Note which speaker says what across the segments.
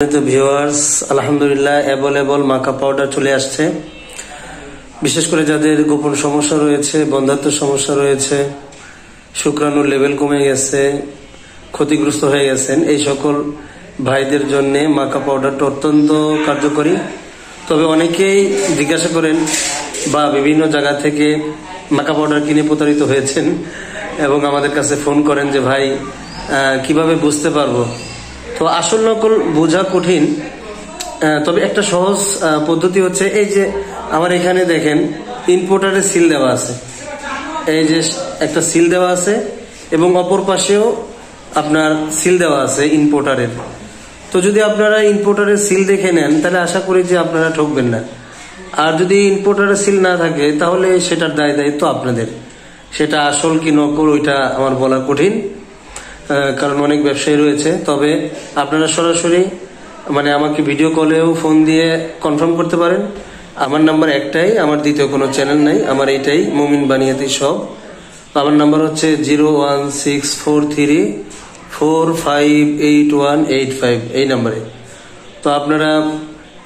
Speaker 1: তো ভিউয়ার্স, আলহামদুলিল্লাহ অ্যাভেলেবল মাকা পাউডার চলে আসছে। বিশেষ করে যাদের গোপন সমস্যা রয়েছে, বন্ধ্যাত্ব সমস্যা রয়েছে, শুক্রাণুর লেভেল কমে গেছে, ক্ষতিগ্রস্ত হয়ে গেছেন, এই সকল ভাইদের জন্য মাকা পাউডারটা অত্যন্ত কার্যকরী। তবে অনেকেই জিজ্ঞাসা করেন বা বিভিন্ন জায়গা থেকে মাকা পাউডার কিনে প্রতারিত হয়েছেন এবং আমাদের কাছে ফোন করেন যে ভাই কিভাবে বুঝতে পারবো। তো আসল নকল বোঝা কঠিন, তবে একটা সহজ পদ্ধতি হচ্ছে এই যে আমার এখানে দেখেন ইম্পোর্টারের সিল দেওয়া আছে, এই যে একটা সিল দেওয়া আছে এবং অপর পাশেও আপনার সিল দেওয়া আছে ইম্পোর্টারের। তো যদি আপনারা ইম্পোর্টারের সিল দেখে নেন তাহলে আশা করি যে আপনারা ঠকবেন না। আর যদি ইম্পোর্টারের সিল না থাকে তাহলে সেটার দায়িত্ব আপনাদের। সেটা আসল কি নকল ওইটা আমার বলা কঠিন, কারণ অনেক ব্যবসায়ী রয়েছে। তবে আপনারা সরাসরি আমাকে ভিডিও কলেও ফোন দিয়ে কনফার্ম করতে পারেন। আমার নাম্বার একটাই, আমার দ্বিতীয় কোনো চ্যানেল নাই, আমার এইটাই মুমিন বানিয়াতি সব। আমার নাম্বার হচ্ছে 01643458185, এই নাম্বারে। তো আপনারা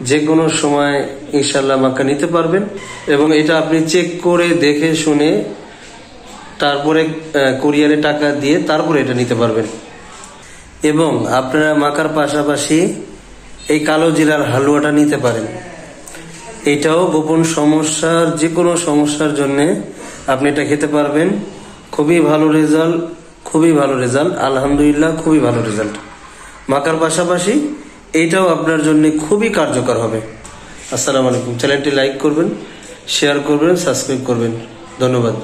Speaker 1: যে কোনো সময় ইনশাল্লাহ মাক্কা নিতে পারবেন এবং এটা আপনি চেক করে দেখে শুনে তারপরে কুরিয়ারে টাকা দিয়ে তারপরে এটা নিতে পারবেন। এবং আপনারা মাকার পাশাপাশি এই কালো জিরার হালুয়াটা নিতে পারেন। এটাও গোপন সমস্যার যে কোনো সমস্যার জন্য আপনি এটা খেতে পারবেন। খুবই ভালো রেজাল্ট, খুবই ভালো রেজাল্ট, আলহামদুলিল্লাহ খুবই ভালো রেজাল্ট। মাকার পাশাপাশি এইটাও আপনার জন্য খুবই কার্যকর হবে। আসসালামু আলাইকুম। চ্যানেলটি লাইক করবেন, শেয়ার করবেন, সাবস্ক্রাইব করবেন। ধন্যবাদ।